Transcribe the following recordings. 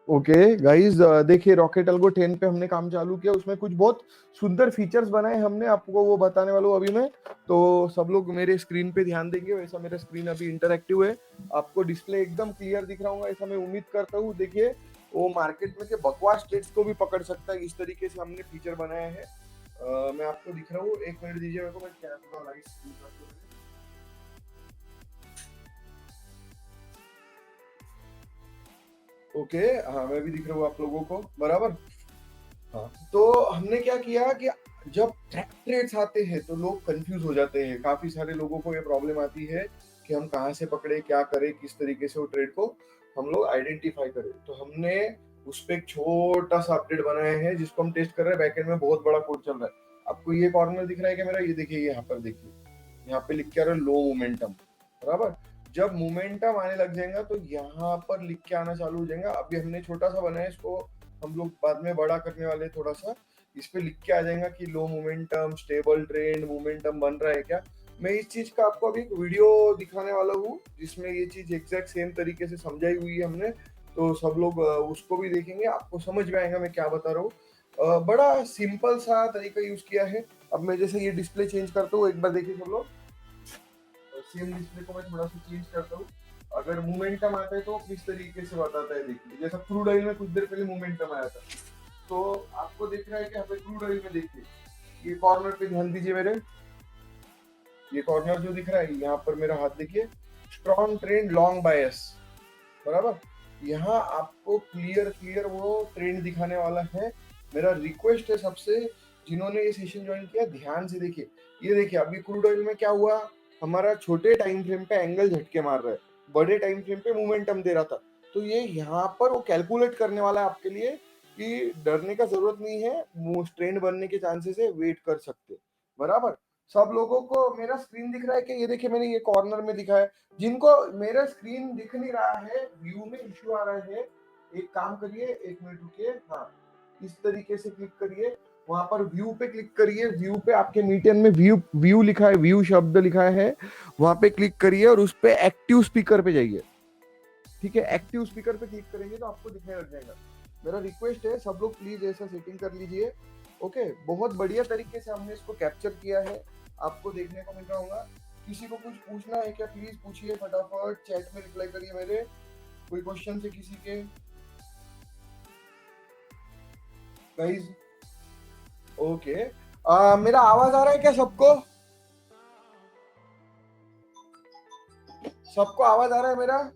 Okay guys, देखिए rocket algo 10 पे हमने काम चालू किया, उसमें कुछ बहुत सुंदर फीचर्स बनाए हमने, आपको वो बताने वाला हूँ अभी मैं। तो सब लोग मेरे स्क्रीन पे ध्यान देंगे, वैसा मेरा स्क्रीन अभी इंटरैक्टिव है, आपको डिस्प्ले एकदम क्लियर दिख रहा होगा ऐसा मैं उम्मीद करता हूँ। देखिए वो मार्केट में के बकवास ट्रेड्स को भी पकड़ सकता है, इस तरीके से हमने फीचर बनाया है। मैं आपको दिख रहा हूँ, एक मिनट दीजिए मेरे को, मैं कैमरा लाइट। ओके, हाँ मैं भी दिख रहा हूँ आप लोगों को बराबर। हाँ, तो हमने क्या किया कि जब ट्रैप ट्रेड्स आते हैं तो लोग कंफ्यूज हो जाते हैं, काफी सारे लोगों को ये प्रॉब्लम आती है कि हम कहाँ से पकड़े, क्या करें, किस तरीके से वो ट्रेड को हम लोग आइडेंटिफाई करें। तो हमने उस पर एक छोटा सा अपडेट बनाया है जिसको हम टेस्ट कर रहे हैं, बैकएंड में बहुत बड़ा कोड चल रहा है। आपको ये कॉर्नर दिख रहा है क्या मेरा? ये देखिए, यहाँ पर देखिए, यहाँ पे लिख के आ रहा है लो मोमेंटम, बराबर। जब मोमेंटम आने लग जाएगा तो यहाँ पर लिख के आना चालू हो जाएगा। अभी हमने छोटा सा बनाया है, इसको हम लोग बाद में बड़ा करने वाले थोड़ा सा। इस पे लिख के आ जाएगा कि लो मोमेंटम, स्टेबल ट्रेंड, मोमेंटम बन रहा है क्या। मैं इस चीज का आपको अभी एक वीडियो दिखाने वाला हूँ जिसमें ये चीज एग्जैक्ट सेम तरीके से समझाई हुई है हमने। तो सब लोग उसको भी देखेंगे, आपको समझ में आएगा मैं क्या बता रहा हूँ। बड़ा सिंपल सा तरीका यूज किया है। अब मैं जैसे ये डिस्प्ले चेंज करता हूँ, एक बार देखिए सब लोग, सेम डिस्प्ले को मैं थोड़ा सा चेंज करता हूँ। अगर मोमेंटम आता है तो किस तरीके से बताता है देखिए, जैसा क्रूड ऑयल में कुछ देर पहले मोमेंटम आया था, तो आपको दिख रहा है कि यहाँ पे क्रूड ऑयल में देखिए, ये कॉर्नर पे ध्यान दीजिए मेरे, ये कॉर्नर जो दिख रहा है यहाँ पर मेरा हाथ देखिए, स्ट्रॉन्ग ट्रेंड लॉन्ग बायस, बराबर। यहाँ आपको क्लियर क्लियर वो ट्रेंड दिखाने वाला है। मेरा रिक्वेस्ट है सबसे, जिन्होंने ये सेशन ज्वाइन किया ध्यान से देखिए। ये देखिए अभी क्रूड ऑयल में क्या हुआ, हमारा छोटे टाइम फ्रेम पे एंगल झटके मार रहा है, बड़े टाइम फ्रेम पे मोमेंटम दे रहा था। तो ये यहाँ पर वो कैलकुलेट करने वाला है आपके लिए कि डरने का जरूरत नहीं है, ट्रेंड बनने के चांसेस है, वेट कर सकते, बराबर। सब लोगों को मेरा स्क्रीन दिख रहा है कि? ये देखिए मैंने ये कॉर्नर में दिखा है। जिनको मेरा स्क्रीन दिख नहीं रहा है, व्यू में इश्यू आ रहा है, एक काम करिए, एक मिनट रुकिए, हाँ इस तरीके से क्लिक करिए, वहां पर व्यू पे क्लिक करिए, व्यू पे आपके मीडियन में व्यू व्यू लिखा है, व्यू शब्द लिखा है, वहां पे क्लिक करिए और उस पे एक्टिव स्पीकर पे जाइए। ठीक है, एक्टिव स्पीकर पे क्लिक करेंगे तो आपको दिखने लग जाएगा। मेरा रिक्वेस्ट है सब लोग प्लीज ऐसा सेटिंग कर लीजिए। ओके, बहुत बढ़िया तरीके से हमने इसको कैप्चर किया है, आपको देखने को मिल रहा होगा। किसी को कुछ पूछना है क्या? प्लीज पूछिए, फटाफट चैट में रिप्लाई करिए मेरे, कोई क्वेश्चन है किसी के गाइस? ओके, मेरा आवाज आ रहा है क्या सबको? सबको आवाज आ रहा है मेरा?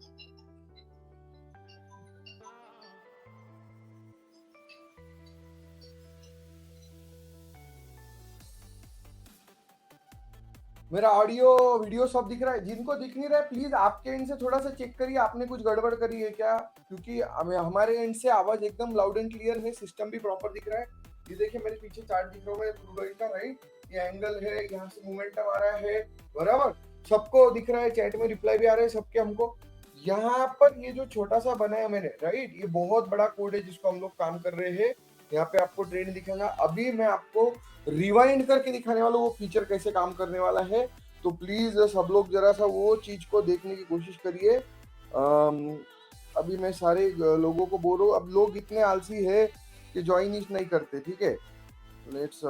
मेरा ऑडियो वीडियो सब दिख रहा है? जिनको दिख नहीं रहा है प्लीज आपके एंड से थोड़ा सा चेक करिए, आपने कुछ गड़बड़ करी है क्या, क्योंकि हमारे एंड से आवाज एकदम लाउड एंड क्लियर है, सिस्टम भी प्रॉपर दिख रहा है। ये देखिए मेरे पीछे चार्ट दिख रहा है क्रूड ऑयल का, राइट, ये एंगल है, यहाँ से मोमेंटम आ रहा है, बराबर। सबको दिख रहा है, चैट में रिप्लाई भी आ रहे हैं सबके हमको। यहाँ पर ये जो छोटा सा बनाया मैंने, राइट, ये बहुत बड़ा कोड है जिसको हम लोग काम कर रहे हैं। यहाँ पे आपको ट्रेंड दिखेगा, अभी मैं आपको रिवाइंड करके दिखाने वाला वो फीचर कैसे काम करने वाला है। तो प्लीज सब लोग जरा सा वो चीज को देखने की कोशिश करिए। अभी मैं सारे लोगों को बोल रहा हूँ, अब लोग इतने आलसी है कि ज्वाइन ही नहीं करते, ठीक है। लेट्स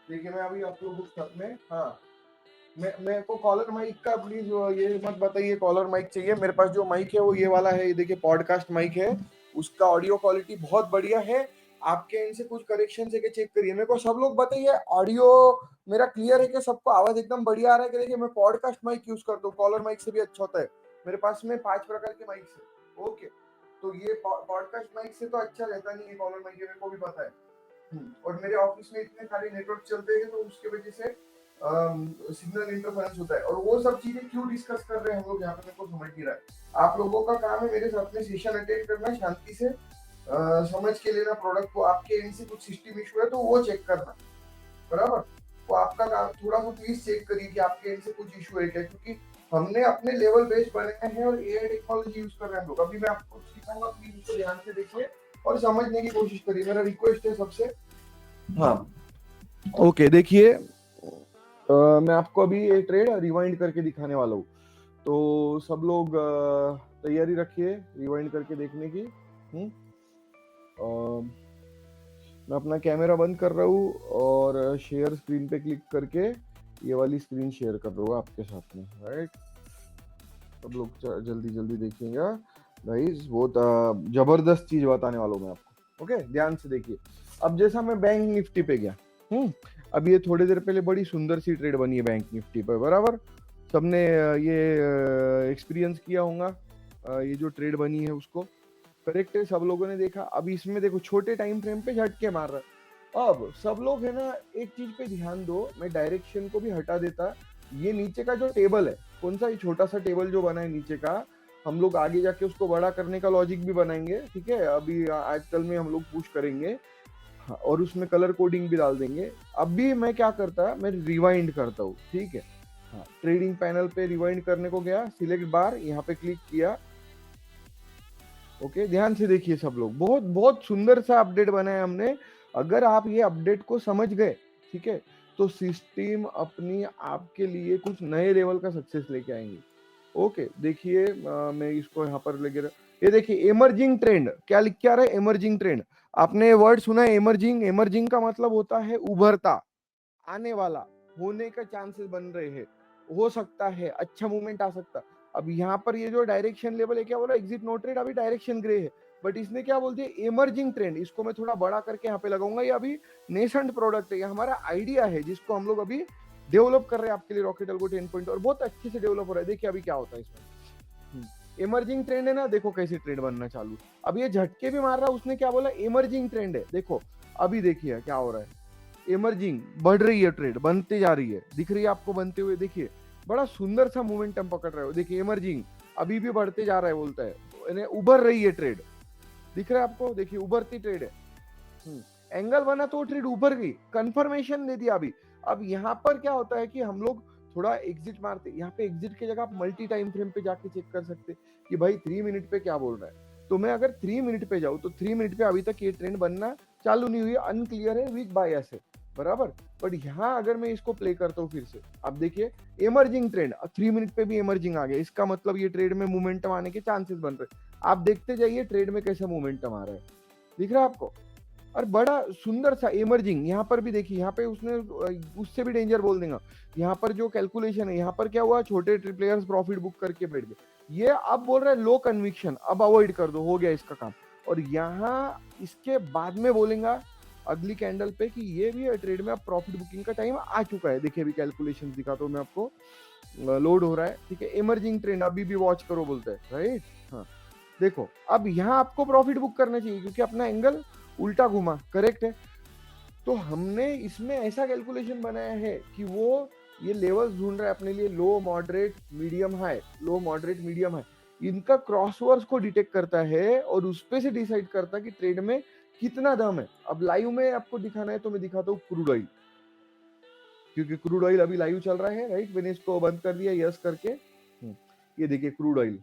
देखिए मैं अभी आप लोगों के साथ में, हाँ मेरे को कॉलर माइक का प्लीज ये मत बताइए कॉलर माइक चाहिए। मेरे पास जो माइक है वो ये वाला है, ये देखिए पॉडकास्ट माइक है, उसका ऑडियो क्वालिटी बहुत बढ़िया है। आपके एंड से कुछ करेक्शन है क्या चेक करिए, मेरे को सब लोग बताइए ऑडियो मेरा क्लियर है क्या, सबको आवाज एकदम बढ़िया आ रहा है कि? देखिए मैं पॉडकास्ट माइक यूज करता हूँ, कॉलर माइक से भी अच्छा होता है। मेरे पास में 5 प्रकार के माइक है। ओके, तो ये पॉडकास्ट माइक से तो अच्छा रहता नहीं है कॉलर माइक, मेरे को भी पता है। और मेरे ऑफिस में इतने सारे नेटवर्क चलते हैं तो उसके वजह से सिग्नल इंटरफेरेंस होता है, और वो सब चीजें क्यों डिस्कस कर रहे हैं हम लोग यहाँ पे, मेरे को समझ नहीं रहा है। आप लोगों का काम है मेरे साथ में सेशन अटेंड करना, शांति से समझ के लेना प्रोडक्ट को, आपके एंड से कुछ सिस्टम इशू है तो वो चेक करना, बराबर। तो आपका काम थोड़ा सा प्लीज चेक करिए कि आपके एंड से कुछ इशू है क्या, क्योंकि हमने अपने लेवल बेस्ड बनाए हैं और एआई टेक्नोलॉजी यूज कर रहे हैं हम लोग। अभी मैं आपको सिखाऊंगा, प्लीज उसको ध्यान से देखिए और समझने की कोशिश करिए, मेरा रिक्वेस्ट है सबसे। हाँ ओके, देखिए मैं आपको अभी ये ट्रेड रिवाइंड करके दिखाने वाला हूँ, तो सब लोग तैयारी रखिए रिवाइंड करके देखने की। मैं अपना कैमरा बंद कर रहा हूँ और शेयर स्क्रीन पे क्लिक करके ये वाली स्क्रीन शेयर कर रहा हूँ आपके साथ में, राइट। सब लोग जल्दी जल्दी देखिएगा गाइस, बहुत जबरदस्त चीज बताने वाला हूँ मैं आपको। ओके, ध्यान से देखिए। अब जैसा मैं बैंक निफ्टी पे गया, अब ये थोड़ी देर पहले बड़ी सुंदर सी ट्रेड बनी है बैंक निफ्टी पे, बराबर। सबने ये एक्सपीरियंस किया होगा, ये जो ट्रेड बनी है उसको, करेक्ट है, सब लोगों ने देखा। अब इसमें देखो छोटे टाइम फ्रेम पे झटके मार रहा है। अब सब लोग है ना, एक चीज पे ध्यान दो, मैं डायरेक्शन को भी हटा देता। ये नीचे का जो टेबल है, कौन सा, ये छोटा सा टेबल जो बना है नीचे का, हम लोग आगे जाके उसको बड़ा करने का लॉजिक भी बनाएंगे, ठीक है। अभी आजकल में हम लोग पुश करेंगे, हाँ, और उसमें कलर कोडिंग भी डाल देंगे। अभी मैं क्या करता, मैं रिवाइंड करता हूँ, ठीक है। हाँ, ट्रेडिंग पैनल पे रिवाइंड करने को गया, सिलेक्ट बार, यहाँ पे क्लिक किया। ओके, ध्यान से देखिए सब लोग, बहुत बहुत सुंदर सा अपडेट बनाया हमने। अगर आप ये अपडेट को समझ गए, ठीक है, तो सिस्टम अपनी आपके लिए कुछ नए लेवल का सक्सेस लेके आएंगे। ओके, देखिए मैं इसको यहाँ पर लेके, ये देखिए इमर्जिंग ट्रेंड, क्या लिख के आ रहा है, इमर्जिंग ट्रेंड। आपने वर्ड सुना है इमर्जिंग? इमर्जिंग का मतलब होता है उभरता, आने वाला, होने का चांसेस बन रहे हैं, हो सकता है अच्छा मूवमेंट आ सकता। अब यहाँ पर ये जो डायरेक्शन लेवल है, क्या बोला, एग्जिट नो ट्रेड, अभी डायरेक्शन ग्रे है, बट इसने क्या बोलते हैं, इमर्जिंग ट्रेंड। इसको मैं थोड़ा बड़ा करके यहाँ पे लगाऊंगा, ये अभी नेसेंट प्रोडक्ट है, ये हमारा आइडिया है जिसको हम लोग अभी डेवलप कर रहे हैं आपके लिए, रॉकेट अल्गो 10 पॉइंट, और बहुत अच्छे से डेवलप हो रहा है। देखिए अभी क्या होता है इसमें, इमर्जिंग ट्रेंड है ना, देखो कैसे ट्रेंड बनना चालू। अब ये झटके भी मार रहा है, उसने क्या बोला, इमर्जिंग ट्रेंड है। देखो अभी देखिए क्या हो रहा है, इमर्जिंग, बढ़ रही है ट्रेड, बनते जा रही है, दिख रही है आपको बनते हुए, देखिए बड़ा सुंदर सा मोमेंटम पकड़ रहे हो। देखिए इमर्जिंग अभी भी बढ़ते जा रहा है, बोलता है उभर रही है ट्रेड, दिख रहा है आपको, देखिए उभरती ट्रेड है। एंगल बना तो ट्रेड उभर गई, कंफर्मेशन दे दिया अभी। अब यहाँ पर क्या होता है कि हम लोग थोड़ा एग्जिट मारते, यहाँ पे एग्जिट की जगह आप मल्टी टाइम फ्रेम पे जाके चेक कर सकते कि भाई 3 मिनट पे क्या बोल रहा है। तो मैं अगर 3 मिनट पे जाऊँ तो 3 मिनट पे अभी तक ये ट्रेंड बनना चालू नहीं हुई, अनक्लियर है, वीक बायस है, बराबर। बट यहाँ अगर मैं इसको प्ले करता हूँ फिर से, अब देखिए इमर्जिंग ट्रेंड, 3 मिनट पे भी इमर्जिंग आ गया, इसका मतलब ये ट्रेड में मोमेंटम आने के चांसेस बन रहे। आप देखते जाइए ट्रेड में कैसा मोमेंटम आ रहा है, दिख रहा है आपको, और बड़ा सुंदर सा इमर्जिंग। यहाँ पर भी देखिए, यहाँ पे उसने उससे भी डेंजर बोल देगा। यहाँ पर जो कैलकुलेशन है, यहाँ पर क्या हुआ, छोटे प्लेयर्स प्रॉफिट बुक करके बैठ गए, ये अब बोल रहा है लो कन्विक्शन, अब अवॉइड कर दो, हो गया इसका काम। और यहाँ इसके बाद में बोलेगा अगली कैंडल पे कि ये भी ट्रेड में अब प्रॉफिट बुकिंग का टाइम आ चुका है। देखिए अभी कैलकुलेशन दिखाता हूँ मैं आपको, लोड हो रहा है, ठीक है, इमर्जिंग ट्रेंड अभी भी वॉच करो बोलता है, राइट। हाँ देखो, अब यहाँ आपको प्रॉफिट बुक करना चाहिए क्योंकि अपना एंगल उल्टा घुमा, करेक्ट है। तो हमने इसमें ऐसा कैलकुलेशन बनाया है कि वो ये लेवल्स ढूंढ रहा है अपने लिए, लो मॉडरेट मीडियम हाई, लो मॉडरेट मीडियम हाई, इनका क्रॉसवर्ड्स को डिटेक्ट करता है और उस पे से डिसाइड करता है कि ट्रेड में कितना दम है। अब लाइव में आपको दिखाना है तो मैं दिखाता हूँ क्रूड ऑयल, क्योंकि क्रूड ऑयल अभी लाइव चल रहा है, राइट। मैंने इसको बंद कर दिया यस करके। ये देखिए क्रूड ऑयल,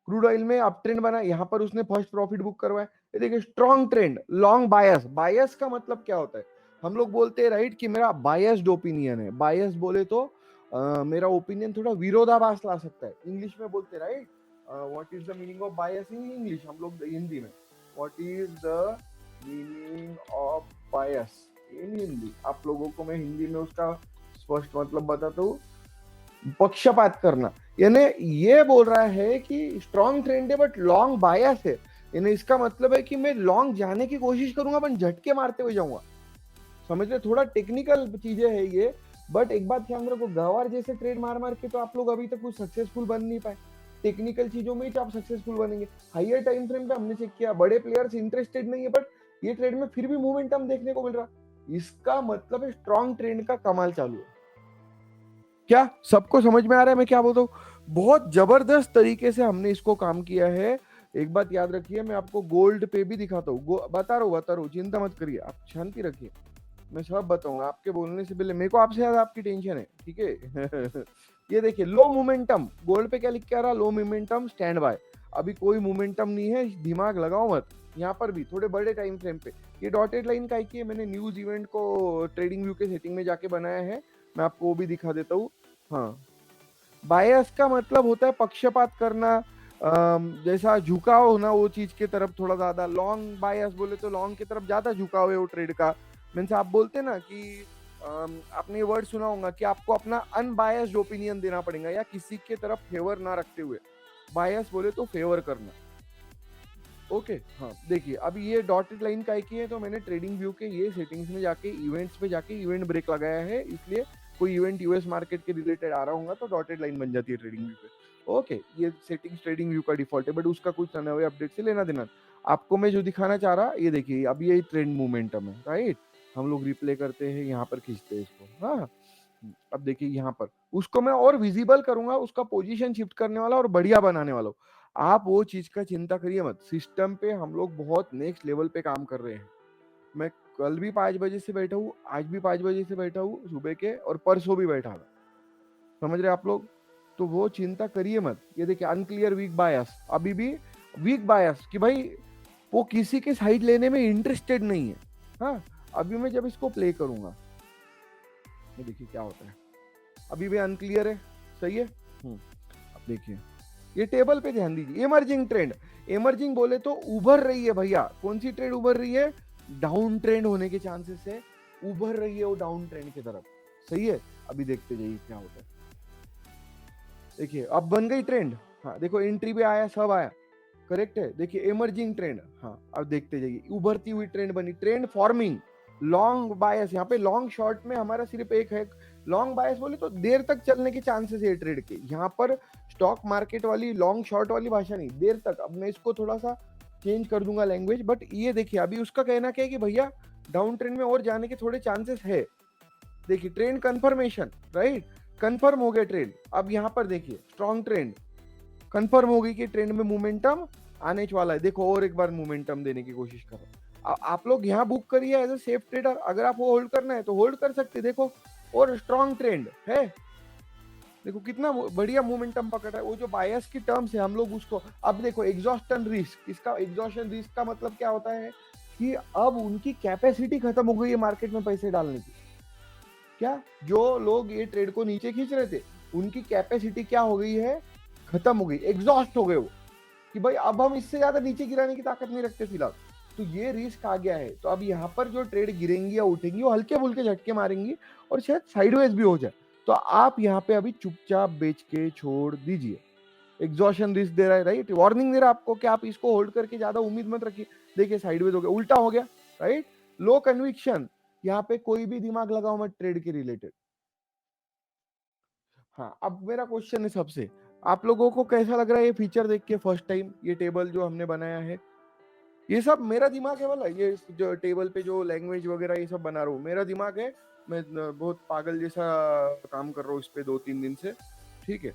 क्रूड ऑयल में अप ट्रेंड बना, यहाँ पर उसने फर्स्ट प्रॉफिट बुक करवाया। ये देखिए स्ट्रॉन्ग ट्रेंड, लॉन्ग बायस। बायस का मतलब क्या होता है, हम लोग बोलते हैं राइट कि मेरा बायस्ड ओपिनियन है। बायस बोले तो मेरा ओपिनियन थोड़ा विरोधाभास ला सकता है, इंग्लिश में बोलते right. What is the meaning of bias in English, हम लोग हिंदी में, what is the meaning of bias in Hindi, आप लोगों को मैं हिंदी में उसका स्पष्ट मतलब बताता हूँ, पक्षपात करना। यानी ये बोल रहा है कि स्ट्रॉन्ग ट्रेंड है बट लॉन्ग बायस है, यानी इसका मतलब है कि मैं लॉन्ग जाने की कोशिश करूंगा पर झटके मारते हुए जाऊंगा। समझ रहे, थोड़ा टेक्निकल चीजें है ये, बट एक बात ध्यान रखो, गवार जैसे ट्रेड मार मार के तो आप लोग अभी तक कुछ सक्सेसफुल बन नहीं पाए। टेक्निकल चीजों में ही तो आप सक्सेसफुल बनेंगे। हाइयर टाइम फ्रेम पे हमने चेक किया, बड़े प्लेयर्स इंटरेस्टेड नहीं है, बट ये ट्रेड में फिर भी मोमेंटम देखने को मिल रहा, इसका मतलब है स्ट्रॉन्ग ट्रेंड का कमाल चालू है। क्या सबको समझ में आ रहा है मैं क्या बोलता हूँ? बहुत जबरदस्त तरीके से हमने इसको काम किया है। एक बात याद रखिए, मैं आपको गोल्ड पे भी दिखाता हूँ, बता रहा हूँ, चिंता मत करिए, आप शांति रखिए, मैं सब बताऊंगा। आपके बोलने से पहले मेरे को आपसे ज्यादा आपकी टेंशन है, ठीक है। ये देखिए लो मोमेंटम, गोल्ड पे क्या लिख के आ रहा, लो मोमेंटम स्टैंड बाय। अभी कोई मोमेंटम नहीं है, दिमाग लगाओ मत। यहाँ पर भी थोड़े बड़े टाइम फ्रेम पे ये डॉटेड लाइन का है, मैंने न्यूज इवेंट को ट्रेडिंग व्यू के सेटिंग में जाके बनाया है, मैं आपको वो भी दिखा देता हूँ। हाँ, बायस का मतलब होता है पक्षपात करना, जैसा झुकाव होना वो चीज की तरफ थोड़ा ज्यादा। लॉन्ग बायस बोले तो लॉन्ग की तरफ ज्यादा झुकाव है वो ट्रेड का। मीन्स आप बोलते ना कि आपने ये वर्ड सुना होगा कि आपको अपना अनबायस्ड ओपिनियन देना पड़ेगा या किसी के तरफ फेवर ना रखते हुए। बायस बोले तो फेवर करना। ओके हाँ, देखिए अभी ये डॉटेड लाइन का एक ही है, तो मैंने ट्रेडिंग व्यू के ये सेटिंग्स में जाके इवेंट्स पे जाके इवेंट ब्रेक लगाया है, इसलिए कोई इवेंट यूएस मार्केट के रिलेटेड आ रहा होगा तो डॉटेड लाइन बन जाती है ट्रेडिंग व्यू पे। ओके, ये सेटिंग्स ट्रेडिंग व्यू का डिफॉल्ट है, बट उसका कुछ नए अपडेट से लेना देना। आपको मैं जो दिखाना चाह रहा, ये देखिए अब ये ट्रेंड मोमेंटम है, राइट। हम लोग रिप्ले करते हैं, यहाँ पर खींचते हैं इसको। हाँ, अब देखिए यहाँ पर उसको मैं और विजिबल करूंगा, उसका पोजीशन शिफ्ट करने वाला और बढ़िया बनाने वाला हूँ। आप वो चीज का चिंता करिए मत, सिस्टम पे हम लोग बहुत नेक्स्ट लेवल पे काम कर रहे हैं। मैं कल भी 5 बजे से बैठा हूँ, आज भी 5 बजे से बैठा हूँ सुबह के, और परसों भी बैठा था। समझ रहे आप लोग, तो वो चिंता करिए मत। ये देखिए अनक्लियर वीक बायस, अभी भी वीक बायस कि भाई वो किसी के साइड लेने में इंटरेस्टेड नहीं है। हाँ, अभी मैं जब इसको प्ले करूंगा, ये देखिए क्या होता है, अभी भी अनक्लियर है, सही है। अब देखिए ये टेबल पे ध्यान दीजिए, इमर्जिंग ट्रेंड। इमर्जिंग बोले तो उभर रही है भैया, कौन सी ट्रेंड उभर रही है, डाउन ट्रेंड होने के चांसेस है, उभर रही है वो डाउन ट्रेंड की तरफ, सही है। अभी देखते जाइए क्या होता है। देखिए अब बन गई ट्रेंड, हाँ देखो एंट्री पे आया, सब आया, करेक्ट है। देखिए इमर्जिंग ट्रेंड, हाँ अब देखते जाइए, उभरती हुई ट्रेंड बनी, ट्रेंड फॉर्मिंग। लॉन्ग बायस, यहाँ पे लॉन्ग शॉर्ट में हमारा सिर्फ एक है। लॉन्ग बायस बोले तो देर तक चलने के चांसेस है ट्रेड के, यहाँ पर स्टॉक मार्केट वाली लॉन्ग शॉर्ट वाली भाषा नहीं, देर तक। अब मैं इसको थोड़ा सा चेंज कर दूंगा लैंग्वेज, बट ये देखिए अभी उसका कहना क्या है कि भैया डाउन ट्रेंड में और जाने के थोड़े चांसेस है। देखिए ट्रेंड कंफर्मेशन, राइट, कंफर्म हो गया ट्रेंड। अब यहाँ पर देखिए स्ट्रॉन्ग ट्रेंड कंफर्म हो गई कि ट्रेंड में मोमेंटम आने वाला है। देखो और एक बार मोमेंटम देने की कोशिश करो। आप लोग यहाँ बुक करिए एज अ सेफ ट्रेडर, अगर आपको होल्ड करना है तो होल्ड कर सकते, देखो और स्ट्रॉन्ग ट्रेंड है। देखो कितना बढ़िया मोमेंटम पकड़ा है। वो जो बायस की टर्म्स है हम लोग उसको, अब देखो एग्जॉस्टन रिस्क, इसका एग्जॉस्टन रिस्क का मतलब क्या होता है कि अब उनकी कैपेसिटी खत्म हो गई है मार्केट में पैसे डालने की। क्या जो लोग ये ट्रेड को नीचे खींच रहे थे, उनकी कैपेसिटी क्या हो गई है, खत्म हो गई, एग्जॉस्ट हो गए वो, कि भाई अब हम इससे ज्यादा नीचे गिराने की ताकत नहीं रखते फिलहाल। तो ये रिस्क आ गया है। तो अब यहाँ पर जो ट्रेड गिरेंगी या उठेंगी वो हल्के फुल्के झटके मारेंगी और शायद साइडवेज भी हो जाए। तो आप यहाँ पे अभी चुपचाप बेच के छोड़ दीजिए। एग्जॉशन रिस्क दे रहा है, राइट, वार्निंग दे रहा है आपको कि आप इसको होल्ड करके ज्यादा उम्मीद मत रखिए। देखिए साइडवेज हो गया, उल्टा हो गया, राइट। लो कन्विक्शन, यहाँ पे कोई भी दिमाग लगाओ मत ट्रेड के रिलेटेड। हाँ, अब मेरा क्वेश्चन है सबसे, आप लोगों को कैसा लग रहा है ये फीचर देख के फर्स्ट टाइम, ये टेबल जो हमने बनाया है? ये सब मेरा दिमाग है वाला, ये जो टेबल पे जो लैंग्वेज वगैरह ये सब बना रहा हूँ मेरा दिमाग है। मैं बहुत पागल जैसा काम कर रहा हूँ इस पे 2-3 दिन से, ठीक है।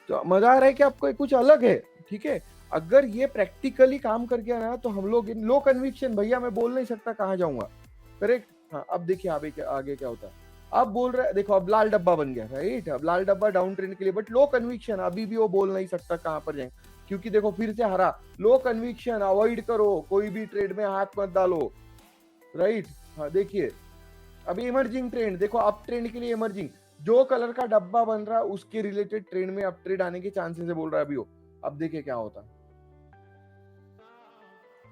तो मजा आ रहा है कि आपको कुछ अलग है, ठीक है। अगर ये प्रैक्टिकली काम कर गया ना तो हम लोग लो कन्विक्शन, भैया मैं बोल नहीं सकता कहाँ जाऊंगा, करेक्ट। हाँ, अब देखिए आगे क्या होता है। अब बोल रहा है, देखो अब लाल डब्बा बन गया, राइट। अब लाल डब्बा डाउन ट्रेंड के लिए, बट लो कन्विक्शन, अभी भी वो बोल नहीं सकता कहाँ पर जाएंगे, क्योंकि देखो फिर से हरा। लो कन्विक्शन, अवॉइड करो, कोई भी ट्रेड में हाथ मत डालो, राइट। हाँ देखिए अभी इमर्जिंग ट्रेंड, देखो अप ट्रेंड के लिए इमर्जिंग, जो कलर का डब्बा बन रहा है उसके रिलेटेड ट्रेंड में अप ट्रेड आने के चांसेस है बोल रहा है अभी वो। अब देखिए क्या होता है,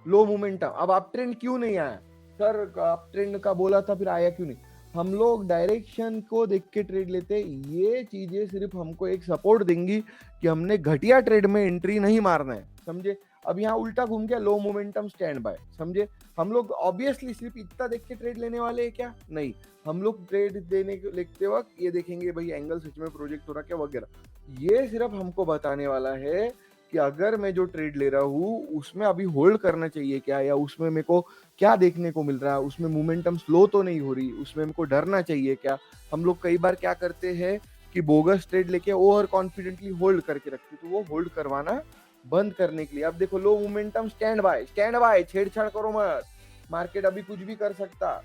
लो मोमेंटम। अब अप ट्रेंड क्यों नहीं आया सर, अप ट्रेंड का बोला था फिर आया क्यों नहीं? हम लोग डायरेक्शन को देख के ट्रेड लेते, ये चीजें सिर्फ हमको एक सपोर्ट देंगी कि हमने घटिया ट्रेड में एंट्री नहीं मारना है, समझे। अब यहाँ उल्टा घूम गया, लो मोमेंटम स्टैंड बाय, समझे। हम लोग ऑब्वियसली सिर्फ इतना देख के ट्रेड लेने वाले हैं क्या? नहीं, हम लोग ट्रेड देने के लिखते वक्त ये देखेंगे भाई एंगल सच में प्रोजेक्ट हो रहा क्या वगैरह। ये सिर्फ हमको बताने वाला है कि अगर मैं जो ट्रेड ले रहा हूँ उसमें अभी होल्ड करना चाहिए क्या, या उसमें मेरे को क्या देखने को मिल रहा है, उसमें मोमेंटम स्लो तो नहीं हो रही, उसमें मेरे को डरना चाहिए क्या। हम लोग कई बार क्या करते हैं कि बोगस ट्रेड लेके ओवर कॉन्फिडेंटली होल्ड करके रखते, तो वो होल्ड करवाना बंद करने के लिए। अब देखो लो मोमेंटम स्टैंड बाय, छेड़छाड़ करो मत, मार्केट अभी कुछ भी कर सकता,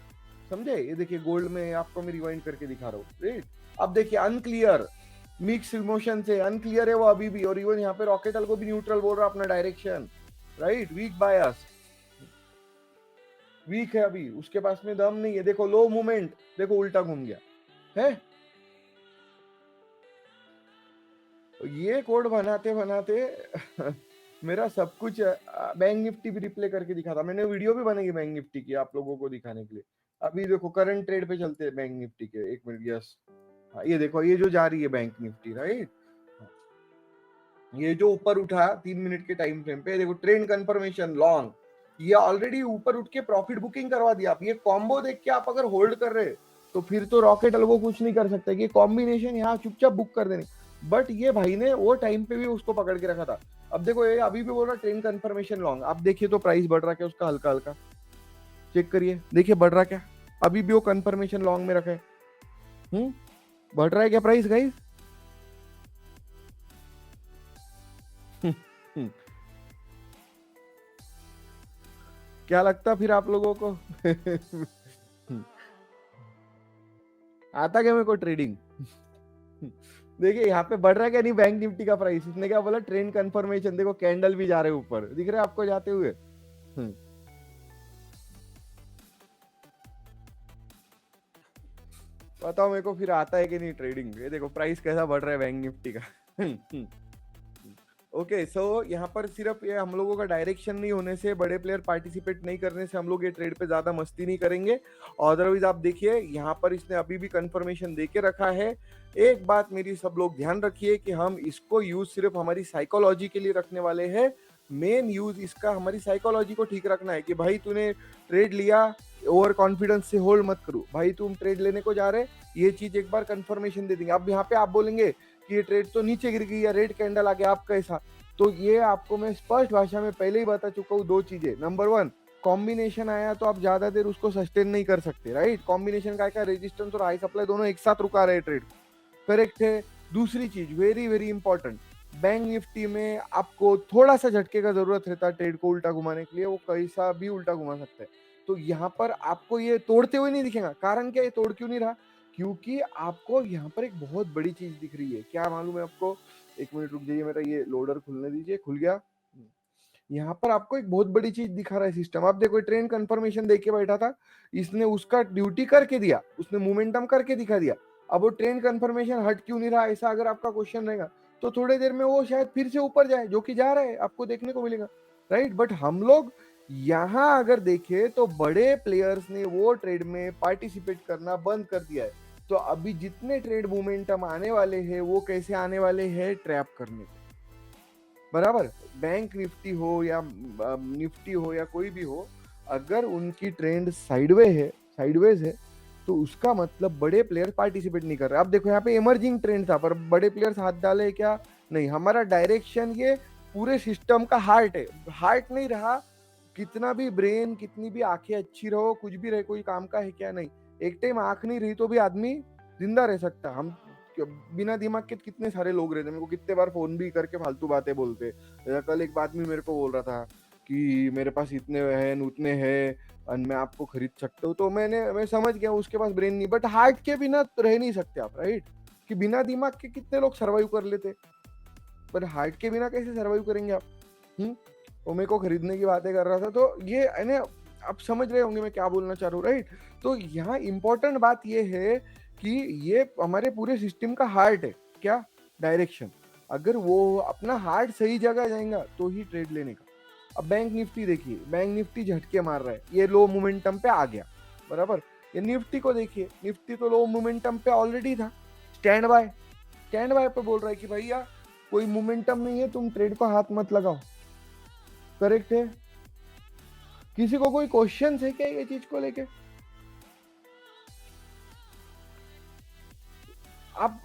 समझे। ये देखिए गोल्ड में आपको मैं रिवाइंड करके दिखा रहा हूँ, राइट। अब देखिए अनक्लियर, मिक्स इमोशन से, अनक्लियर है वो अभी भी, और इवन यहाँ पे रॉकेटल को भी न्यूट्रल बोल रहा अपना डायरेक्शन, राइट, वीक बायस, वीक है अभी, उसके पास में दम नहीं है। देखो लो मूवमेंट, देखो उल्टा घूम गया है। ये कोड बनाते बनाते मेरा सब कुछ बैंक निफ्टी भी रिप्ले करके दिखा था मैंने, वीडियो भी बनेगी बैंक निफ्टी की आप लोगों को दिखाने के लिए। अभी देखो करंट ट्रेड पे चलते हैं बैंक निफ्टी के, एक मिनट, यस, हाँ ये देखो ये जो जा रही है बैंक निफ्टी, राइट, ये जो ऊपर उठा 3 मिनट के टाइम फ्रेम पे, देखो ट्रेंड कंफर्मेशन लॉन्ग, ये ऑलरेडी ऊपर उठ के प्रॉफिट बुकिंग करवा दिया आप। ये कॉम्बो देख के आप अगर होल्ड कर रहे तो फिर तो रॉकेट अलगो कुछ नहीं कर सकता, ये कॉम्बिनेशन यहाँ चुपचाप बुक कर देने। बट ये भाई ने वो टाइम पे भी उसको पकड़ के रखा था। अब देखो ये अभी भी बोल रहा ट्रेंड कंफर्मेशन लॉन्ग, आप देखिए तो प्राइस बढ़ रहा क्या उसका, हल्का हल्का चेक करिए, देखिए बढ़ रहा क्या, अभी भी वो कंफर्मेशन लॉन्ग में रखा है। बढ़ रहा है क्या प्राइस गाइस? क्या लगता फिर आप लोगों को? आता क्या मेरे को ट्रेडिंग? देखिए यहाँ पे बढ़ रहा है क्या नहीं बैंक निफ्टी का प्राइस, इसने क्या बोला ट्रेंड कंफर्मेशन, देखो कैंडल भी जा रहे ऊपर, दिख रहे हैं आपको जाते हुए। बताओ मेरे को फिर आता है कि नहीं ट्रेडिंग? ये देखो प्राइस कैसा बढ़ रहा है बैंक निफ्टी का। ओके सो यहाँ पर सिर्फ ये हम लोगों का डायरेक्शन नहीं होने से, बड़े प्लेयर पार्टिसिपेट नहीं करने से हम लोग ये ट्रेड पे ज्यादा मस्ती नहीं करेंगे। अदरवाइज आप देखिए यहाँ पर इसने अभी भी कंफर्मेशन दे के रखा है। एक बात मेरी सब लोग ध्यान रखिए कि हम इसको यूज सिर्फ हमारी साइकोलॉजी के लिए रखने वाले हैं। मेन यूज इसका हमारी साइकोलॉजी को ठीक रखना है कि भाई तूने ट्रेड लिया, ओवर कॉन्फिडेंस से होल्ड मत करो भाई, तुम ट्रेड लेने को जा रहे, ये चीज एक बार कंफर्मेशन दे देंगे। अब यहाँ पे आप बोलेंगे कि ये ट्रेड तो नीचे गिर गई या रेड कैंडल आ गया, आप कैसा? तो ये आपको मैं स्पष्ट भाषा में पहले ही बता चुका हूँ, दो चीजें। नंबर वन, कॉम्बिनेशन आया तो आप ज्यादा देर उसको सस्टेन नहीं कर सकते, राइट, कॉम्बिनेशन का रेजिस्टेंस और हाई सप्लाई दोनों एक साथ रुका रहे ट्रेड, करेक्ट है। दूसरी चीज very very important, bank Nifty में आपको थोड़ा सा झटके का जरूरत रहता है ट्रेड को उल्टा घुमाने के लिए, वो कैसा भी उल्टा घुमा सकता है। तो यहाँ पर आपको ये तोड़ते हुए नहीं दिखेगा, कारण क्या, ये तोड़ क्यों नहीं रहा? क्योंकि आपको यहाँ पर एक बहुत बड़ी चीज दिख रही है, क्या मालूम है आपको? एक मिनट रुक जाइए, मेरा ये लोडर खुलने दीजिए, खुल गया। यहाँ पर आपको एक बहुत बड़ी चीज दिखा रहा है सिस्टम। आप देखो ट्रेन कंफर्मेशन देके बैठा था, इसने उसका ड्यूटी करके दिया, उसने मोमेंटम करके दिखा दिया। अब वो ट्रेन कंफर्मेशन हट क्यों नहीं रहा, ऐसा अगर आपका क्वेश्चन रहेगा तो थोड़ी देर में वो शायद फिर से ऊपर जाए, जो कि जा रहा है, आपको देखने को मिलेगा, राइट। बट हम लोग यहाँ अगर देखें तो बड़े प्लेयर्स ने वो ट्रेड में पार्टिसिपेट करना बंद कर दिया है। तो अभी जितने ट्रेड मोमेंटम आने वाले हैं वो कैसे आने वाले हैं, ट्रैप करने, बराबर। बैंक निफ्टी हो या निफ्टी हो या कोई भी हो, अगर उनकी ट्रेंड साइडवेज है तो उसका मतलब बड़े प्लेयर पार्टिसिपेट नहीं कर रहे। अब देखो यहाँ पे इमर्जिंग ट्रेंड था पर बड़े प्लेयर्स हाथ डाले क्या? नहीं। हमारा डायरेक्शन ये पूरे सिस्टम का हार्ट है, हार्ट नहीं रहा, कितना भी ब्रेन, कितनी भी आंखें अच्छी रहो, कुछ भी रहे, कोई काम का है क्या? नहीं। एक टाइम आंख नहीं रही तो भी आदमी जिंदा रह सकता। हम बिना दिमाग के कितने सारे लोग रहते हैं, मेरे को कितने बार फोन भी करके फालतू बातें बोलते। कल एक आदमी मेरे को बोल रहा था कि मेरे पास इतने हैं उतने हैं और मैं आपको खरीद सकता हूँ, तो मैं समझ गया उसके पास ब्रेन नहीं, बट हार्ट के बिना तो रह नहीं सकते आप, राइट। कि बिना दिमाग के कितने लोग सर्वाइव कर लेते, पर हार्ट के बिना कैसे सर्वाइव करेंगे आप? वो मेरे को खरीदने की बातें कर रहा था, तो ये है, आप समझ रहे होंगे मैं क्या बोलना चाह रहा हूँ, राइट। तो यहाँ इंपॉर्टेंट बात ये है कि ये हमारे पूरे सिस्टम का हार्ट है, क्या? डायरेक्शन। अगर वो अपना हार्ट सही जगह जाएगा तो ही ट्रेड लेने का। अब बैंक निफ्टी देखिए, बैंक निफ्टी झटके मार रहा है, ये लो मोमेंटम पे आ गया, बराबर। ये निफ्टी को देखिए, निफ्टी तो लो मोमेंटम पे ऑलरेडी था, स्टैंड बाय पे बोल रहा है कि भैया कोई मोमेंटम नहीं है, तुम ट्रेड को हाथ मत लगाओ, करेक्ट है। किसी को कोई क्वेश्चन है क्या ये चीज को लेके? अब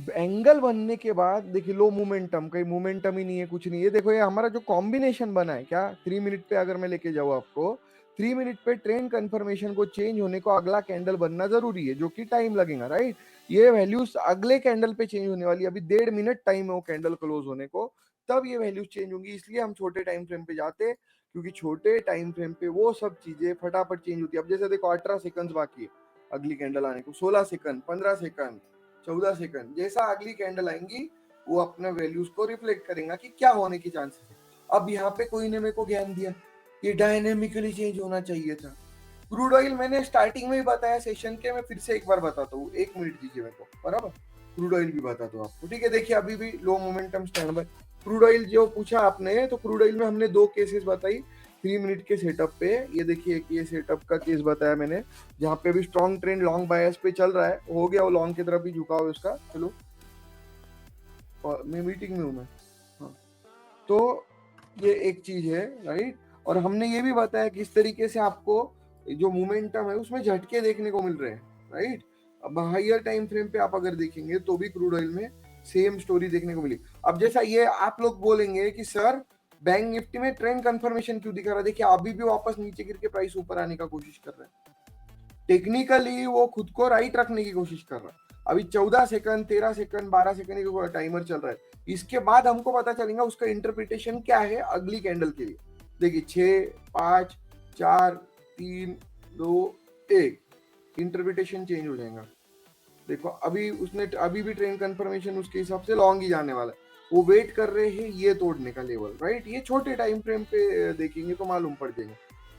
एंगल बनने के बाद देखिए लो मोमेंटम, कहीं मोमेंटम ही नहीं है, कुछ नहीं है। देखो ये हमारा जो कॉम्बिनेशन बना है, क्या 3 मिनट पे अगर मैं लेके जाऊँ आपको, 3 मिनट पे ट्रेंड कंफर्मेशन को चेंज होने को अगला कैंडल बनना जरूरी है, जो कि टाइम लगेगा, राइट। ये वैल्यूज अगले कैंडल पे चेंज होने वाली है, अभी 1.5 मिनट टाइम है वो कैंडल क्लोज होने को, तब ये वैल्यूज चेंज होंगी। इसलिए हम छोटे टाइम फ्रेम पे जाते हैं, क्योंकि छोटे टाइम फ्रेम पे वो सब चीजें फटाफट चेंज होती है। अब जैसे देखो 18 सेकंड बाकी है अगली कैंडल आने को, 16 सेकंड, 15 सेकंड, 14 सेकंड, जैसा अगली कैंडल आएंगी वो अपने वैल्यूज को रिफ्लेक्ट करेगा कि क्या होने की चांसेस है। अब यहाँ पे कोई ने मेरे को ज्ञान दिया, ये डायनेमिकली चेंज होना चाहिए था। क्रूड ऑयल मैंने स्टार्टिंग में ही बताया सेशन के, मैं फिर से एक बार बताता हूँ, 1 मिनट दीजिए मेरे को, बराबर। क्रूड ऑयल भी बताता हूँ आपको, ठीक है। देखिए अभी भी low momentum stand by. Crude oil जो पूछा आपने, तो क्रूड ऑयल में हमने 2 केसेस बताई 3 मिनट के सेटअप पे। ये देखिए एक ये सेटअप का केस बताया मैंने, जहाँ पे भी स्ट्रॉन्ग ट्रेंड लॉन्ग बायस पे चल रहा है, हो गया वो लॉन्ग की तरफ ही झुकाव है उसका। चलो और मैं मीटिंग में हूँ मैं, हाँ। तो ये एक चीज है, राइट। और हमने ये भी बताया किस तरीके से आपको जो मोमेंटम है उसमें झटके देखने को मिल रहे हैं, राइट। अब हाइयर टाइम फ्रेम पे आप अगर देखेंगे तो भी क्रूड ऑयल में सेम स्टोरी देखने को मिली। अब जैसा ये आप लोग बोलेंगे कि सर बैंक निफ्टी में ट्रेंड कंफर्मेशन क्यों दिखा रहा है, देखिए अभी भी वापस नीचे गिर के प्राइस ऊपर आने का कोशिश कर रहा है। टेक्निकली वो खुद को राइट रखने की कोशिश कर रहा है। अभी 14 सेकंड, 13 सेकंड, 12 सेकंड का टाइमर चल रहा है। इसके बाद हमको पता चलेगा उसका इंटरप्रिटेशन क्या है अगली कैंडल के लिए। देखिए 6, 5, 4, 3, 2, 1, इंटरप्रिटेशन चेंज हो जाएगा। देखो अभी उसने अभी भी ट्रेंड कंफर्मेशन उसके हिसाब से लॉन्ग ही जाने वाला है। वो वेट कर रहे हैं ये तोड़ने का लेवल, राइट। ये छोटे टाइम फ्रेम पे देखेंगे तो मालूम पड़ जाएगा।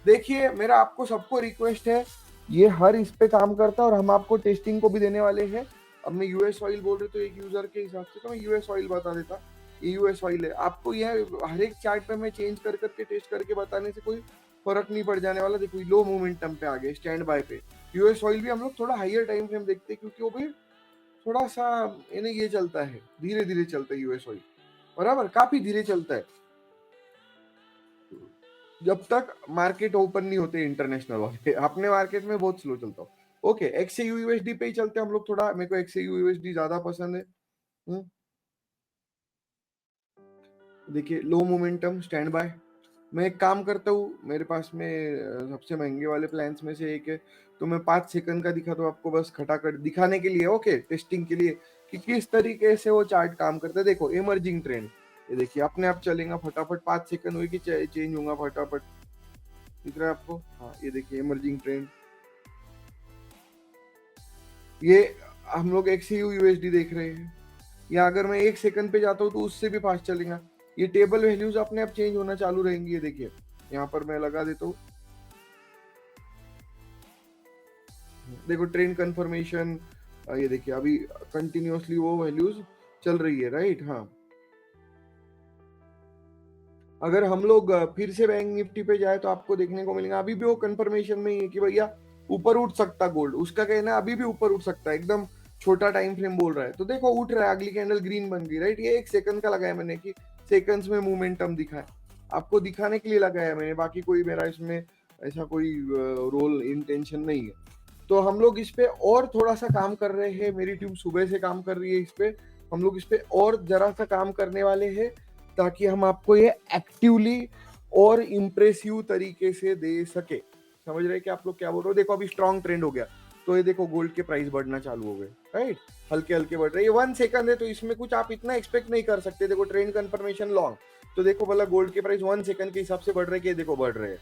देखिए मेरा आपको सबको रिक्वेस्ट है, ये हर इस पे काम करता है और हम आपको टेस्टिंग को भी देने वाले हैं। अब मैं यूएस ऑयल बोल रहे तो एक यूजर के हिसाब से तो मैं यूएस ऑयल बता देता, ये यूएस ऑयल है। आपको यह हर एक चार्ट पे मैं चेंज कर करके टेस्ट करके बताने से कोई फर्क नहीं पड़ जाने वाला। देखो लो मोमेंटम पे आ गए, स्टैंड बाय पे। यूएस ऑयल भी हम लोग थोड़ा हाइयर टाइम फ्रेम देखते हैं क्योंकि वो भी थोड़ा सा यानी ये चलता है, धीरे धीरे चलता है यूएस ऑयल, बराबर, काफी धीरे चलता है जब तक मार्केट ओपन नहीं होते इंटरनेशनल वाले। अपने मार्केट में बहुत स्लो चलता हो। ओके, एक्सएयू यूएसडी पे ही चलते हैं हम लोग थोड़ा, मेरे को एक्सएयू यूएसडी ज्यादा पसंद है। देखिए लो मोमेंटम स्टैंड बाय। मैं एक काम करता हूँ, मेरे पास में सबसे महंगे वाले प्लान्स में से एक है, तो मैं 5 सेकंड का दिखा दूँ आपको, बस खटाखट दिखाने के लिए, ओके, टेस्टिंग के लिए कि किस तरीके से वो चार्ट काम करता है। देखो इमर्जिंग ट्रेंड, ये देखिए अपने आप चलेगा फटाफट, 5 सेकंड हुई कि चेंज होगा फटाफट, दिख रहा है आपको। हाँ ये देखिए इमर्जिंग ट्रेंड, ये हम लोग एक्सयू यूएसडी देख रहे हैं। या अगर मैं 1 सेकंड पे जाता हूँ तो उससे भी फास्ट चलेगा। ये टेबल वैल्यूज अपने आप चेंज होना चालू रहेंगी। ये देखिए यहाँ पर मैं लगा देता हूँ, देखो ट्रेंड कंफर्मेशन, ये देखिए अभी कंटिन्यूअसली वो वैल्यूज चल रही है, राइट। हाँ अगर हम लोग फिर से बैंक निफ्टी पे जाए तो आपको देखने को मिलेगा अभी भी वो कंफर्मेशन में ही है कि भैया ऊपर उठ सकता गोल्ड, उसका कहना है अभी भी ऊपर उठ सकता है, एकदम छोटा टाइम फ्रेम बोल रहा है। तो देखो उठ रहा है, अगली कैंडल ग्रीन बन गई, राइट। ये 1 सेकंड का लगाया मैंने कि सेकंड्स में मोमेंटम दिखा है, आपको दिखाने के लिए लगाया मैंने, बाकी कोई मेरा इसमें ऐसा कोई रोल इंटेंशन नहीं है। तो हम लोग इस पे और थोड़ा सा काम कर रहे हैं, मेरी टीम सुबह से काम कर रही है इस पे, हम लोग इस पे और जरा सा काम करने वाले हैं ताकि हम आपको ये एक्टिवली और इम्प्रेसिव तरीके से दे सके। समझ रहे हैं कि आप लोग क्या बोल रहे हो। देखो अभी स्ट्रॉन्ग ट्रेंड हो गया, तो ये देखो गोल्ड के प्राइस बढ़ना चालू हो गए, राइट, हल्के हल्के बढ़ रहे हैं। ये 1 सेकंड है तो इसमें कुछ आप इतना एक्सपेक्ट नहीं कर सकते। देखो ट्रेंड कंफर्मेशन लॉन्ग, तो देखो भला गोल्ड के प्राइस 1 सेकंड के हिसाब से बढ़ रहे हैं, देखो बढ़ रहे हैं,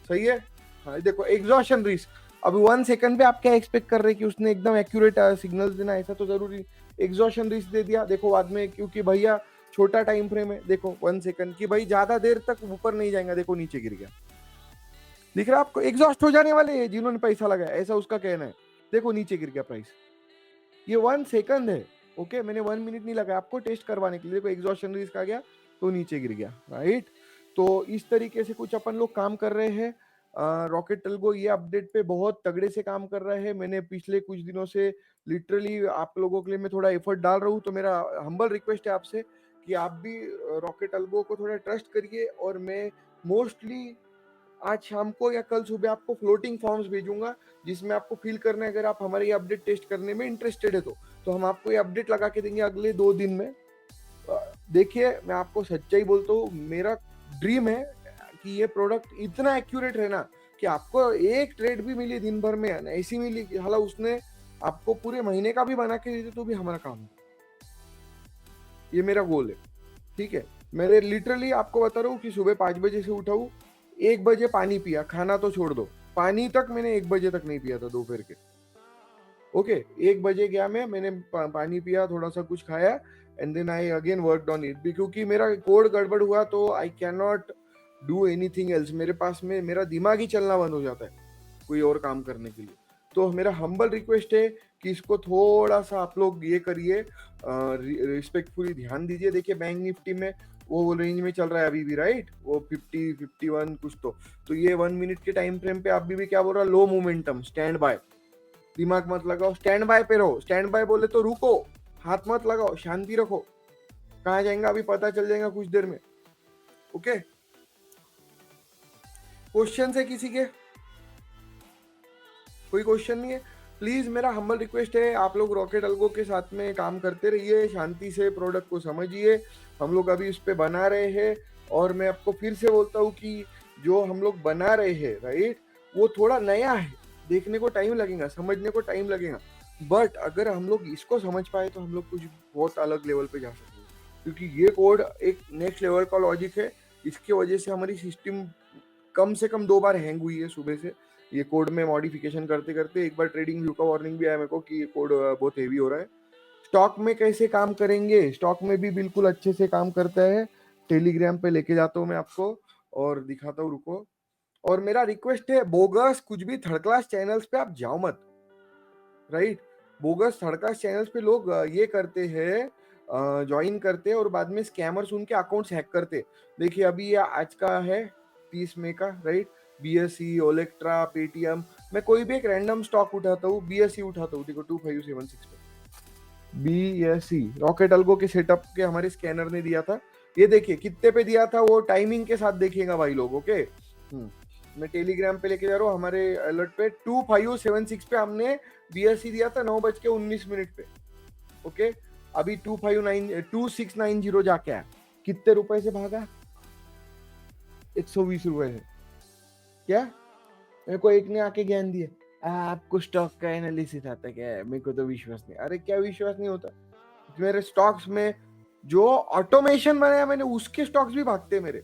सही है। हाँ देखो एग्जॉशन रिस्क, अभी 1 सेकंड पे आप क्या एक्सपेक्ट कर रहे हैं कि उसने एकदम एक्यूरेट सिग्नल्स देना, ऐसा तो जरूरी। एग्जॉशन रिस्क दे दिया, देखो बाद में, क्योंकि भैया छोटा टाइम फ्रेम है, देखो 1 सेकंड की, भाई ज्यादा देर तक ऊपर नहीं जाएगा, देखो नीचे गिर गया, दिख रहा है आपको, एग्जॉस्ट हो जाने वाले हैं जिन्होंने पैसा लगाया, ऐसा उसका कहना है। देखो नीचे गिर गया प्राइस, ये 1 सेकंड है, ओके, मैंने 1 मिनट नहीं लगाया आपको टेस्ट करवाने के लिए। देखो एग्जॉशन रिस्क आ गया तो नीचे गिर गया, राइट। तो इस तरीके से कुछ अपन लोग काम कर रहे हैं। रॉकेट टेल्गो ये अपडेट पे बहुत तगड़े से काम कर रहा है। मैंने पिछले कुछ दिनों से लिटरली आप लोगों के लिए मैं थोड़ा एफर्ट डाल रहा हूँ, तो मेरा हम्बल रिक्वेस्ट है आपसे कि आप भी रॉकेट टेल्गो को थोड़ा ट्रस्ट करिए। और मैं मोस्टली आज शाम को या कल सुबह आपको फ्लोटिंग फॉर्म्स भेजूंगा, जिसमें आपको फील करना है अगर आप हमारे ये अपडेट टेस्ट करने में इंटरेस्टेड है तो हम आपको ये अपडेट लगा के देंगे अगले 2 दिन में। देखिए मैं आपको सच्चाई बोलता हूँ, मेरा ड्रीम है कि ये प्रोडक्ट इतना एक्यूरेट है ना कि आपको एक ट्रेड भी मिली दिन भर में ऐसी मिली कि हाला उसने आपको पूरे महीने का भी बना के देते तो भी हमारा काम है। ये मेरा गोल है, ठीक है। मेरे लिटरली आपको बता रहा हूँ कि सुबह 5 बजे से उठा हूँ, 1 बजे पानी पिया, खाना तो छोड़ दो, पानी तक मैंने 1 बजे तक नहीं पिया था दोपहर के, ओके 1 बजे गया मैंने पानी पिया, थोड़ा सा कुछ खाया, and then I again worked on it, क्योंकि मेरा कोड गड़बड़ हुआ तो I can not do anything else, मेरे पास में मेरा दिमाग ही चलना बंद हो जाता है कोई और काम करने के लिए। तो मेरा हम्बल रिक्वेस्ट है कि इसको थोड़ा सा आप लोग ये करिए, रिस्पेक्टफुली ध्यान दीजिए। देखिए बैंक निफ्टी में वो रेंज में चल रहा है अभी भी, राइट, वो 50 51 कुछ तो ये 1 मिनट के टाइम फ्रेम पे अभी भी क्या बोल रहा है, लो मोमेंटम, स्टैंड बाय। दिमाग मत लगाओ, स्टैंड बाय पे रहो। स्टैंड बाय बोले तो रुको, हाथ मत लगाओ, शांति रखो। कहाँ जाएगा अभी पता चल जाएगा कुछ देर में। ओके, क्वेश्चन है किसी के? कोई क्वेश्चन नहीं है? प्लीज मेरा हम्बल रिक्वेस्ट है, आप लोग रॉकेट अल्गो के साथ में काम करते रहिए, शांति से प्रोडक्ट को समझिए। हम लोग अभी उस पर बना रहे हैं, और मैं आपको फिर से बोलता हूँ कि जो हम लोग बना रहे हैं, राइट, वो थोड़ा नया है, देखने को टाइम लगेगा, समझने को टाइम लगेगा, बट अगर हम लोग इसको समझ पाए तो हम लोग कुछ बहुत अलग लेवल पे जा सकते हैं, क्योंकि ये कोड एक नेक्स्ट लेवल का लॉजिक है। इसकी वजह से हमारी सिस्टम कम से कम 2 बार हैंग हुई है सुबह से, ये कोड में मॉडिफिकेशन करते करते। एक बार ट्रेडिंग व्यू का वार्निंग भी आया मेरे को कि ये कोड बहुत हेवी हो रहा है। स्टॉक में कैसे काम करेंगे, स्टॉक में भी बिल्कुल अच्छे से काम करता है। टेलीग्राम पे लेके जाता हूँ मैं आपको और दिखाता हूँ, रुको। और मेरा रिक्वेस्ट है, बोगस कुछ भी थर्ड क्लास चैनल्स पे आप जाओ मत, right. Bogus third class channels पे लोग ये करते हैं, ज्वाइन करते हैं और बाद में स्कैमर्स उनके अकाउंट्स हैक करते। देखिए अभी ये आज का है 30 मई का, राइट। बीएसई, ओलेक्ट्रा, पेटीएम, मैं कोई भी एक रैंडम स्टॉक उठाता हूँ, बीएसई उठाता हूँ, देखो 2576 पे बीएसई, रॉकेट अल्गो के सेटअप के हमारे स्कैनर ने दिया था। ये देखिए कितने पे दिया था, वो टाइमिंग के साथ देखिएगा भाई लोग, ओके। मैं टेलीग्राम पे लेके जा रहा हूँ हमारे अलर्ट पे, 2576 पे हमने बीएससी दिया था 9:19 पे, ओके। अभी 2690 जाके आया, कितने रुपए से भागा? 120 रुपए से। क्या मेरे को एक ने आके ज्ञान दिया, आपको स्टॉक का एनालिसिस आता क्या है? मेरे को तो विश्वास नहीं। अरे क्या विश्वास नहीं होता? मेरे स्टॉक्स में जो ऑटोमेशन बनाया मैंने, उसके स्टॉक्स भी भागते मेरे।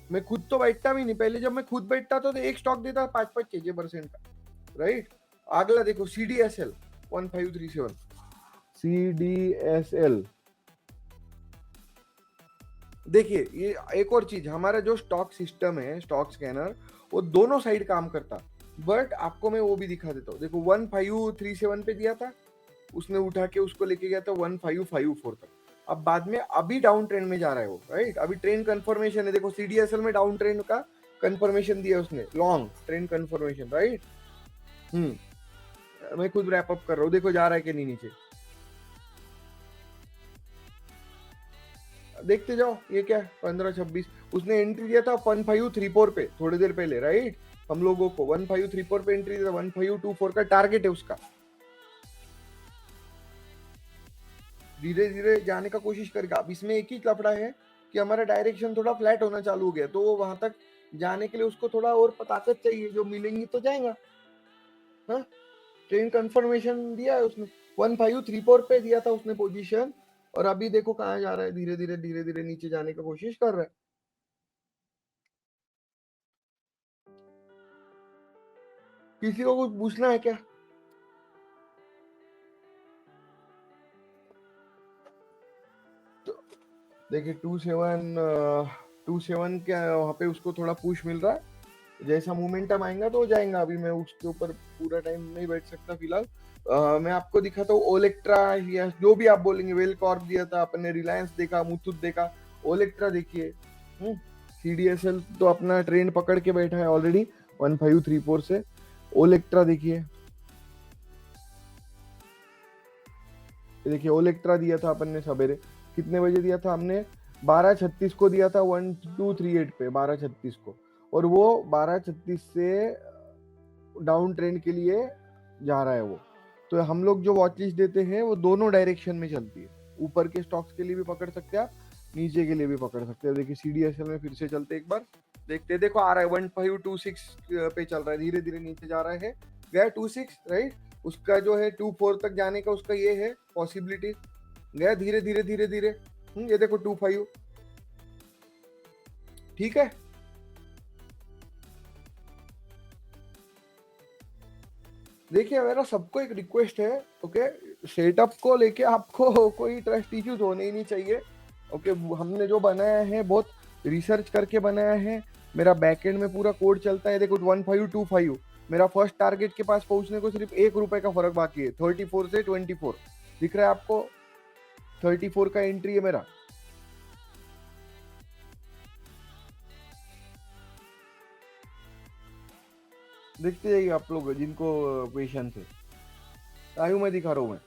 मैं खुद तो बैठता भी नहीं, पहले जब मैं खुद बैठता था तो एक स्टॉक देता 5-5-6% का, राइट। अगला देखो CDSL 1537, CDSL, देखिए ये एक और चीज, हमारा जो स्टॉक सिस्टम है, स्टॉक स्कैनर, वो दोनों साइड काम करता। बट आपको मैं वो भी दिखा देता हूँ, देखो 1537 पे दिया था, उसने उठा के उसको लेके गया था 1554 तक। अब बाद में अभी डाउन ट्रेंड में जा रहा है वो, राइट। अभी ट्रेंड कंफर्मेशन है, देखो CDSL में डाउन ट्रेंड का कंफर्मेशन दिया उसने, लॉन्ग ट्रेंड कंफर्मेशन, राइट। मैं खुद रैप अप कर रहा हूँ, देखो जा रहा है कि नहीं नीचे, देखते जाओ। ये क्या 1526, उसने एंट्री दिया था 1534 पे थोड़ी देर पहले, राइट। हम लोगों को 1534 पे एंट्री दिया था, 1524 का टारगेट है उसका। धीरे धीरे जाने का कोशिश करेगा। अब इसमें एक ही लफड़ा है कि हमारा डायरेक्शन थोड़ा फ्लैट होना चालू हो गया, तो वो वहां तक जाने के लिए उसको थोड़ा और ताकत चाहिए, जो मिलेंगी तो जाएगा। हाँ, ट्रेन कंफर्मेशन दिया है उसने, 1534 पे दिया था उसने पोजीशन, और अभी देखो कहाँ जा रहा है, धीरे धीरे नीचे जाने का कोशिश कर रहा है। किसी को कुछ पूछना है क्या? तो देखिए 27 के वहाँ पे उसको थोड़ा पुश मिल रहा है, जैसा मोमेंटम आएगा तो हो जाएगा। अभी मैं उसके ऊपर पूरा टाइम नहीं बैठ सकता फिलहाल। मैं आपको दिखाता हूँ ओलेक्ट्रा, या जो भी आप बोलेंगे, वेल कॉर्प दिया था अपने, रिलायंस देखा, मुथुट देखा, ओलेक्ट्रा देखिए। CDSL तो अपना ट्रेंड पकड़ के बैठा है ऑलरेडी 1534 से। ओलेक्ट्रा देखिए, देखिए ओलेक्ट्रा दिया था अपन ने सवेरे, कितने बजे दिया था हमने? 12:36 को दिया था, 1238 पे 12:36 को, और वो 12:36 से डाउन ट्रेंड के लिए जा रहा है वो। तो हम लोग जो वॉच लिस्ट देते हैं वो दोनों डायरेक्शन में चलती है, ऊपर के स्टॉक्स के लिए भी पकड़ सकते हैं आप, नीचे के लिए भी पकड़ सकते हैं। देखिए CDSL में फिर से चलते एक बार, देखते देखो आ रहा है 1526 पे चल रहा है, धीरे धीरे नीचे जा रहा है, गया 26, राइट। उसका जो है 24 तक जाने का उसका ये है पॉसिबिलिटी, गया धीरे धीरे धीरे धीरे। ये देखो 25, ठीक है। देखिए मेरा सबको एक रिक्वेस्ट है, ओके, सेटअप को लेके आपको कोई ट्रस्ट इश्यूज होने ही नहीं चाहिए। ओके, हमने जो बनाया है बहुत रिसर्च करके बनाया है। मेरा बैकएंड में पूरा कोड चलता है। देखो 1525 मेरा फर्स्ट टारगेट के पास पहुंचने को सिर्फ ₹1 का फर्क बाकी है, 34 से 24 दिख रहा है आपको। 34 का एंट्री है मेरा। देखते जाइए आप लोग जिनको पेशेंस है। आयु में दिखा रहा हूं मैं।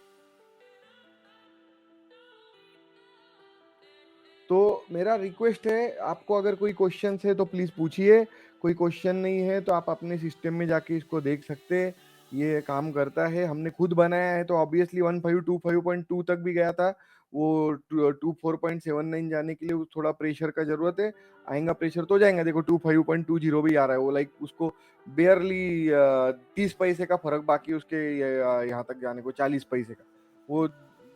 तो मेरा रिक्वेस्ट है, आपको अगर कोई क्वेश्चन है तो प्लीज पूछिए। कोई क्वेश्चन नहीं है तो आप अपने सिस्टम में जाके इसको देख सकते हैं। ये काम करता है, हमने खुद बनाया है। तो ऑब्वियसली 1525.2 तक भी गया था। वो 24.79 जाने के लिए थोड़ा प्रेशर का जरूरत है। आएगा प्रेशर तो जाएगा। देखो 25.20 भी आ रहा है। वो लाइक उसको बेयरली 30 पैसे का फर्क बाकी है उसके यहाँ तक जाने को, 40 पैसे का। वो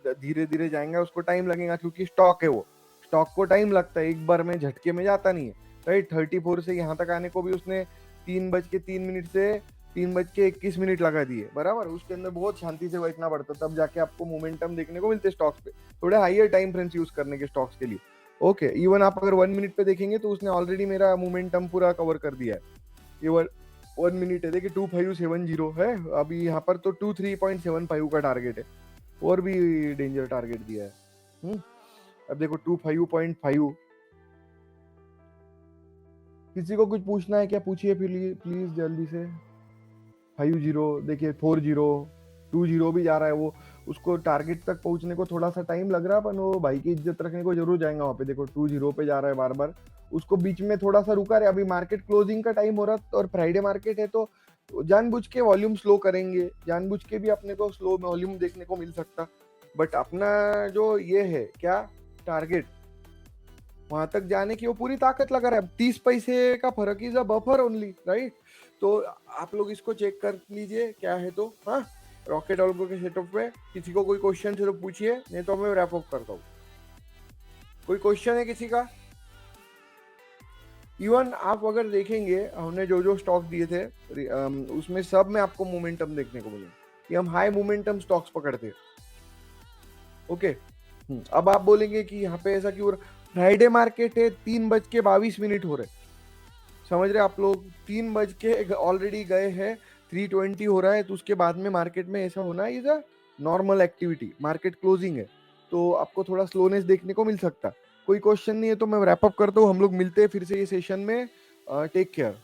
धीरे धीरे जाएगा, उसको टाइम लगेगा क्योंकि स्टॉक है। वो स्टॉक को टाइम लगता है, एक बार में झटके में जाता नहीं है। राइट, 34 से यहाँ तक आने को भी उसने 3:03 से 3:21 लगा दिए बराबर। उसके अंदर बहुत शांति से बैठना पड़ता, तब जाके आपको मोमेंटम देखने को मिलते स्टॉक्स पे। थोड़े हाइयर टाइम फ्रेम्स यूज करने के स्टॉक्स के लिए। ओके, इवन आप अगर 1 मिनट पे देखेंगे तो उसने ऑलरेडी मेरा मोमेंटम पूरा कवर कर दिया है। ये 1 मिनट है, देखिए 2570 है अभी यहाँ पर। तो 23.75 का टारगेट है, और भी डेंजर टारगेट दिया है। अब देखो 25.5। किसी को कुछ पूछना है क्या? पूछिए प्लीज जल्दी से। 50 देखिए, 40 20 भी जा रहा है वो। उसको टारगेट तक पहुंचने को थोड़ा सा टाइम लग रहा है, पर वो भाई की इज्जत रखने को जरूर जाएगा वहां पे। देखो 20 पे जा रहा है बार बार। उसको बीच में थोड़ा सा रुका रहे। अभी मार्केट क्लोजिंग का टाइम हो रहा है और फ्राइडे मार्केट है, तो जानबूझ के वॉल्यूम स्लो करेंगे, जानबूझ के भी अपने को स्लो वॉल्यूम देखने को मिल सकता। बट अपना जो ये है क्या टारगेट, वहां तक जाने की वो पूरी ताकत लगा रहा है। 30 पैसे का फर्क is a buffer only, right. तो आप लोग इसको चेक कर लीजिए क्या है तो। हाँ, रॉकेट ऑल्गो के सेटअप पे किसी को कोई क्वेश्चन है तो पूछिए, नहीं तो मैं रैप अप करता हूँ। कोई क्वेश्चन है किसी का? इवन आप अगर देखेंगे हमने जो जो स्टॉक दिए थे उसमें सब में आपको मोमेंटम देखने को मिले कि हम हाई मोमेंटम स्टॉक्स पकड़ते हैं। ओके, अब आप बोलेंगे कि यहाँ पे ऐसा क्यों? फ्राइडे मार्केट है, 3:22 हो रहे, समझ रहे आप लोग? 3 बज के ऑलरेडी गए हैं, 3:20 हो रहा है। तो उसके बाद में मार्केट में ऐसा होना is a normal activity. Market closing है तो आपको थोड़ा स्लोनेस देखने को मिल सकता। कोई क्वेश्चन नहीं है तो मैं रैप अप करता हूँ। हम लोग मिलते हैं फिर से ये सेशन में। Take care.